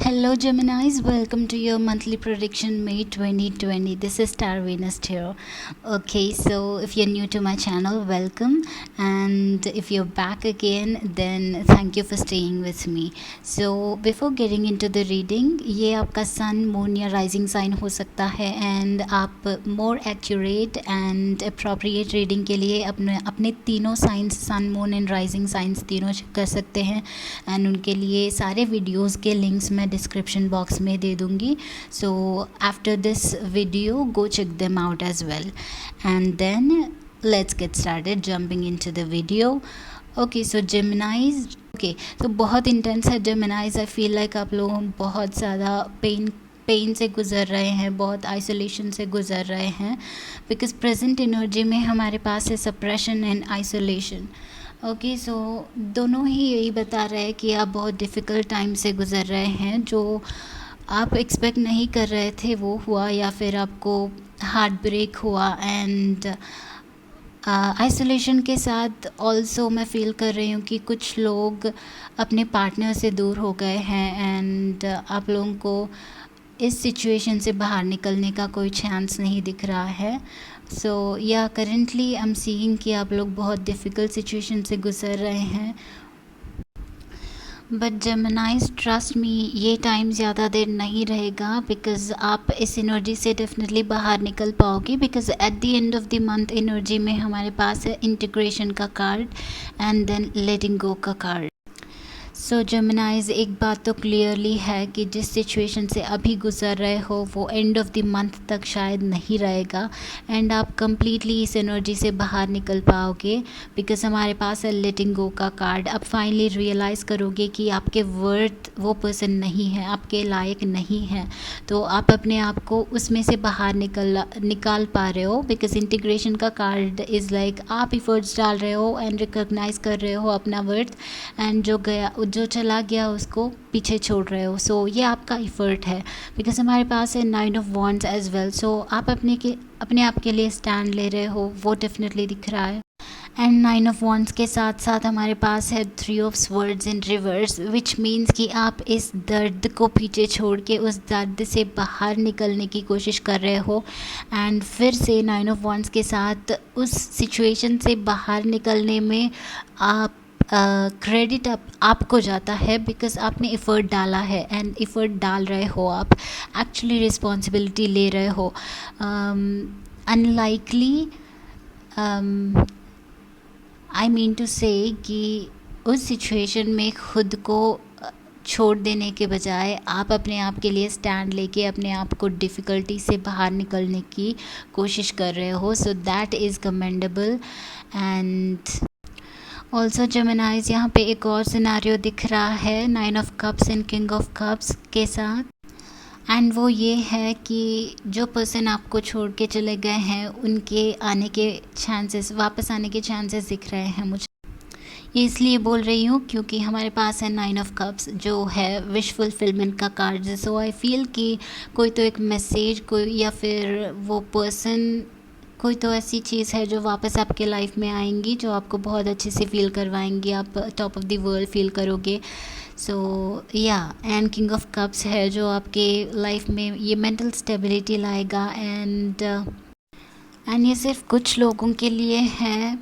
Hello Geminis, welcome to your monthly prediction May 2020. This is Star Venus here. Okay, so if you're new to my channel, welcome, and if you're back again, then thank you for staying with me. So before getting into the reading, ये आपका sun, moon या rising sign हो सकता है and आप more accurate and appropriate reading के लिए अपने तीनों signs sun, moon and rising signs तीनों चेक कर सकते हैं एंड उनके लिए सारे वीडियोस के लिंक्स मैं डिस्क्रिप्शन बॉक्स में दे दूँगी. So after this video go check them out as well and then let's get started jumping into the video. Okay, so Geminis. Okay, तो बहुत इंटेंस है जेमिनाइज. आई फील लाइक आप लोग बहुत ज़्यादा पेन से गुज़र रहे हैं, बहुत आइसोलेशन से गुज़र रहे हैं, बिकॉज प्रेजेंट एनर्जी में हमारे पास है सप्रेशन एंड आइसोलेशन. ओके, सो दोनों ही यही बता रहे हैं कि आप बहुत डिफ़िकल्ट टाइम से गुज़र रहे हैं. जो आप एक्सपेक्ट नहीं कर रहे थे वो हुआ, या फिर आपको हार्ट ब्रेक हुआ. एंड आइसोलेशन के साथ ऑल्सो मैं फ़ील कर रही हूँ कि कुछ लोग अपने पार्टनर से दूर हो गए हैं एंड आप लोगों को इस सिचुएशन से बाहर निकलने का कोई चांस नहीं दिख रहा है. सो या करेंटली आई एम सीइंग कि आप लोग बहुत डिफ़िकल्ट सिचुएशन से गुज़र रहे हैं. बट जेमिनाइज, ट्रस्ट मी, ये टाइम ज़्यादा देर नहीं रहेगा, बिकॉज़ आप इस एनर्जी से डेफिनेटली बाहर निकल पाओगे. Because at the end of the month energy में हमारे पास है इंटीग्रेशन का कार्ड एंड देन लेटिंग गो का कार्ड. सो जेमिनाइज, एक बात तो क्लियरली है कि जिस सिचुएशन से अभी गुज़र रहे हो वो एंड ऑफ द मंथ तक शायद नहीं रहेगा एंड आप कम्प्लीटली इस एनर्जी से बाहर निकल पाओगे. बिकॉज हमारे पास है लेटिंग गो का कार्ड. आप फाइनली रियलाइज़ करोगे कि आपके वर्थ वो पर्सन नहीं है, आपके लायक नहीं है, तो आप अपने आप को उसमें से बाहर निकाल पा रहे हो. बिकॉज इंटीग्रेशन का कार्ड इज़ लाइक आप इफ़र्ट्स डाल रहे हो एंड रिकॉग्नाइज़ कर रहे हो अपना वर्थ, एंड जो चला गया उसको पीछे छोड़ रहे हो. सो ये आपका इफ़र्ट है. बिकॉज हमारे पास है 9 ऑफ वॉन्ड्स एज वेल. सो आप अपने आप के लिए स्टैंड ले रहे हो, वो डेफिनेटली दिख रहा है. एंड 9 ऑफ वॉन्ड्स के साथ साथ हमारे पास है 3 of swords in reverse, which means कि आप इस दर्द को पीछे छोड़ के उस दर्द से बाहर निकलने की कोशिश कर रहे हो. एंड फिर से 9 ऑफ वॉन्ड्स के साथ उस सिचुएशन से बाहर निकलने में आप क्रेडिट आपको जाता है, बिकॉज आपने एफ़र्ट डाला है एंड एफ़र्ट डाल रहे हो, आप एक्चुअली रिस्पॉन्सिबिलिटी ले रहे हो. अनलाइकली आई मीन टू से कि उस सिचुएशन में खुद को छोड़ देने के बजाय आप अपने आप के लिए स्टैंड लेके अपने आप को डिफ़िकल्टी से बाहर निकलने की कोशिश कर रहे हो. So that is commendable. And also जेमिनाइज, यहाँ पे एक और सिनारियो दिख रहा है 9 of cups and king of cups के साथ. एंड वो ये है कि जो पर्सन आपको छोड़ के चले गए हैं उनके आने के चांसेस, वापस आने के चांसेस दिख रहे हैं मुझे. ये इसलिए बोल रही हूँ क्योंकि हमारे पास है 9 ऑफ कप्स जो है विश फुलफिलमेंट का कार्ड. सो आई फील कि कोई तो एक मैसेज, कोई या फिर वो पर्सन, कोई तो ऐसी चीज़ है जो वापस आपके लाइफ में आएंगी जो आपको बहुत अच्छे से फ़ील करवाएंगी. आप top of the world feel करोगे. सो या एंड किंग ऑफ कप्स है जो आपके लाइफ में ये मेंटल स्टेबिलिटी लाएगा. एंड ये सिर्फ कुछ लोगों के लिए है,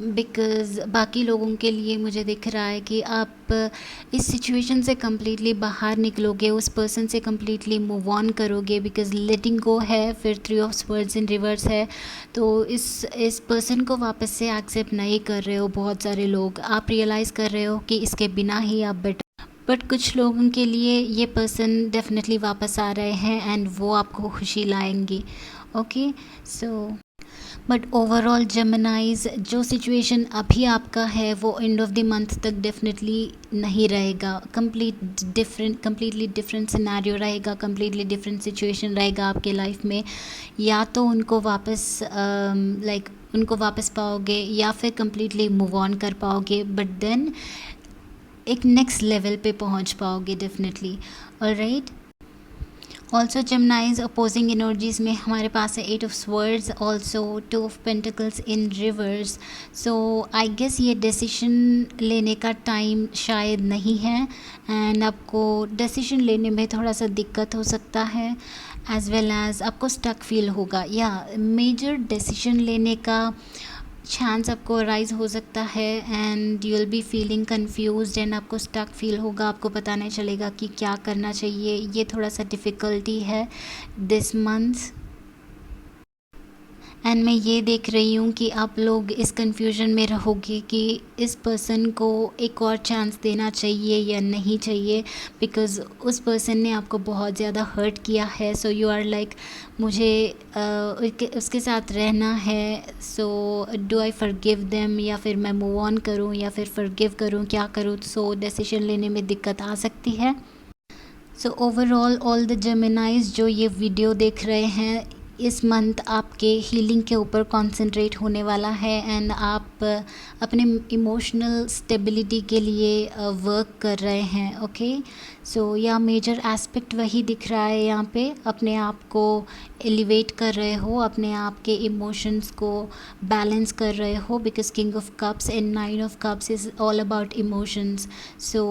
बिकॉज़ बाकी लोगों के लिए मुझे दिख रहा है कि आप इस सिचुएशन से कम्प्लीटली बाहर निकलोगे, उस पर्सन से कम्प्लीटली मूव ऑन करोगे. बिकॉज़ लेटिंग गो है, फिर 3 ऑफ स्वर्ड्स इन रिवर्स है, तो इस पर्सन को वापस से एक्सेप्ट नहीं कर रहे हो. बहुत सारे लोग, आप रियलाइज़ कर रहे हो कि इसके बिना ही आप बेटर, बट कुछ लोगों के लिए ये पर्सन डेफिनेटली वापस आ रहे हैं एंड वो आपको खुशी लाएंगी. Okay, so but overall Geminis, जो सिचुएशन अभी आपका है वो एंड ऑफ द मंथ तक डेफिनेटली नहीं रहेगा. कम्प्लीटली डिफरेंट सिनेरियो रहेगा, कम्प्लीटली डिफरेंट सिचुएशन रहेगा आपके लाइफ में. या तो उनको वापस उनको वापस पाओगे या फिर कम्प्लीटली मूव ऑन कर पाओगे, बट देन एक नेक्स्ट लेवल पे पहुंच पाओगे definitely. Alright, also Geminis opposing energies में हमारे पास है 8 of swords, also 2 of pentacles in reverse. So I guess ये डिसीजन लेने का टाइम शायद नहीं है, एंड आपको डिसीजन लेने में थोड़ा सा दिक्कत हो सकता है, एज वेल एज़ आपको स्टक फील होगा, या मेजर डिसीजन लेने का चांस आपको राइज हो सकता है, and you will be feeling confused, and आपको स्टक फील होगा, आपको पता नहीं चलेगा कि क्या करना चाहिए। ये थोड़ा सा डिफ़िकल्टी है दिस मंथ, एंड मैं ये देख रही हूँ कि आप लोग इस कन्फ्यूजन में रहोगे कि इस पर्सन को एक और चांस देना चाहिए या नहीं चाहिए, बिकॉज़ उस पर्सन ने आपको बहुत ज़्यादा हर्ट किया है। सो यू आर लाइक मुझे उसके साथ रहना है, so do I forgive them, या फिर मैं मूव ऑन करूँ या फिर फॉरगिव करूँ, क्या करूँ। सो डिसीजन लेने में दिक्कत आ सकती है। सो ओवरऑल ऑल द जेमिनाइज जो ये वीडियो देख रहे हैं, इस मंथ आपके हीलिंग के ऊपर कंसंट्रेट होने वाला है, एंड आप अपने इमोशनल स्टेबिलिटी के लिए वर्क कर रहे हैं। ओके, सो या मेजर एस्पेक्ट वही दिख रहा है यहाँ पे, अपने आप को एलिवेट कर रहे हो, अपने आप के इमोशंस को बैलेंस कर रहे हो, because king of cups and 9 of cups is all about emotions. So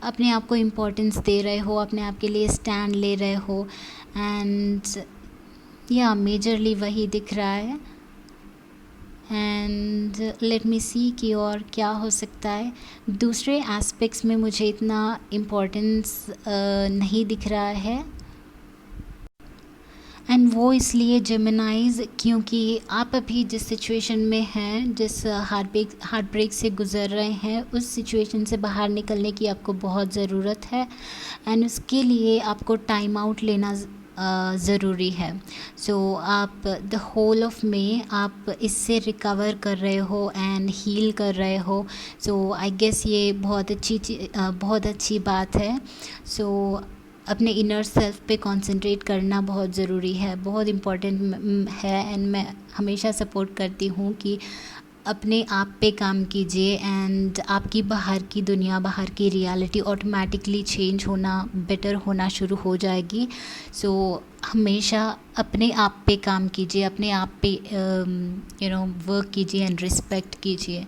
अपने आप को इम्पोर्टेंस दे रहे हो, अपने आप के लिए स्टैंड ले रहे हो, एंड या मेजरली वही दिख रहा है। एंड लेट मी सी कि और क्या हो सकता है। दूसरे एस्पेक्ट्स में मुझे इतना इम्पोर्टेंस नहीं दिख रहा है, एंड वो इसलिए जेमिनाइज क्योंकि आप अभी जिस सिचुएशन में हैं, जिस हार्ट ब्रेक से गुज़र रहे हैं, उस सिचुएशन से बाहर निकलने की आपको बहुत ज़रूरत है, एंड उसके लिए आपको टाइम आउट लेना ज़रूरी है। सो आप द होल ऑफ मे आप इससे रिकवर कर रहे हो एंड हील कर रहे हो। सो आई गेस ये बहुत अच्छी बात है। सो अपने इनर सेल्फ पे कंसंट्रेट करना बहुत ज़रूरी है, बहुत इम्पॉर्टेंट है, एंड मैं हमेशा सपोर्ट करती हूँ कि अपने आप पे काम कीजिए, एंड आपकी बाहर की दुनिया, बाहर की रियलिटी ऑटोमेटिकली चेंज होना, बेटर होना शुरू हो जाएगी। सो हमेशा अपने आप पे काम कीजिए, अपने आप पे वर्क कीजिए एंड रिस्पेक्ट कीजिए।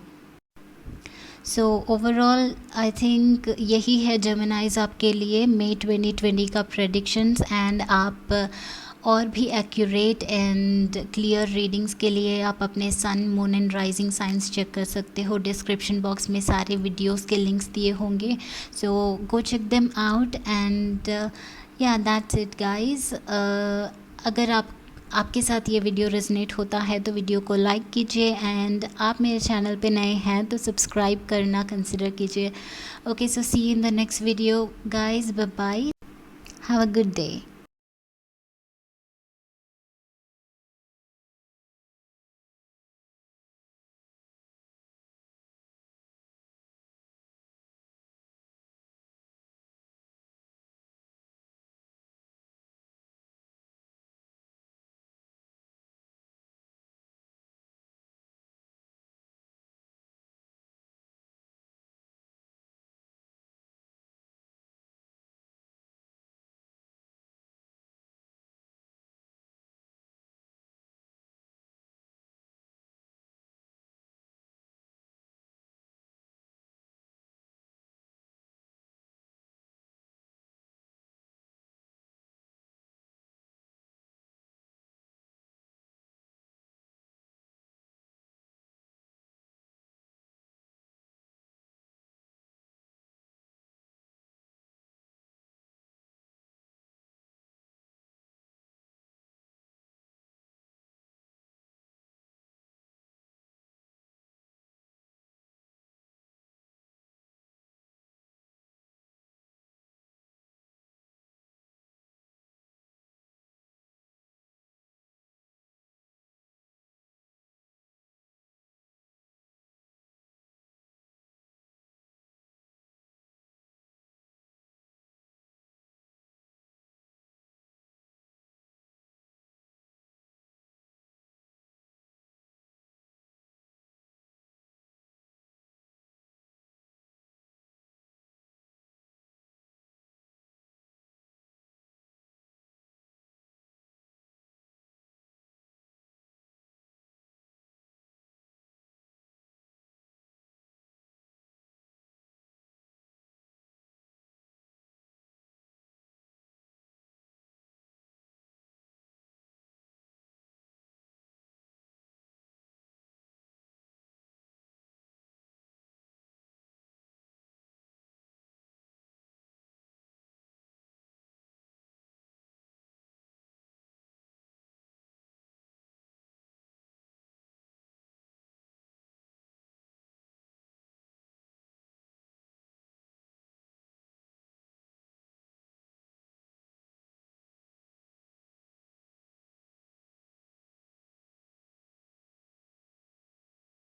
सो ओवरऑल आई थिंक यही है जेमिनाइज आपके लिए मई 2020 का प्रेडिक्शंस, एंड आप और भी एक्यूरेट एंड क्लियर रीडिंग्स के लिए आप अपने sun, moon and rising signs check कर सकते हो। डिस्क्रिप्शन बॉक्स में सारे वीडियोस के लिंक्स दिए होंगे, so go check them out, and yeah that's it guys. अगर आपके साथ ये वीडियो रेजोनेट होता है तो वीडियो को लाइक कीजिए, एंड आप मेरे चैनल पे नए हैं तो सब्सक्राइब करना कंसिडर कीजिए। Okay, so see you in the next video guys, bye bye, have a good day.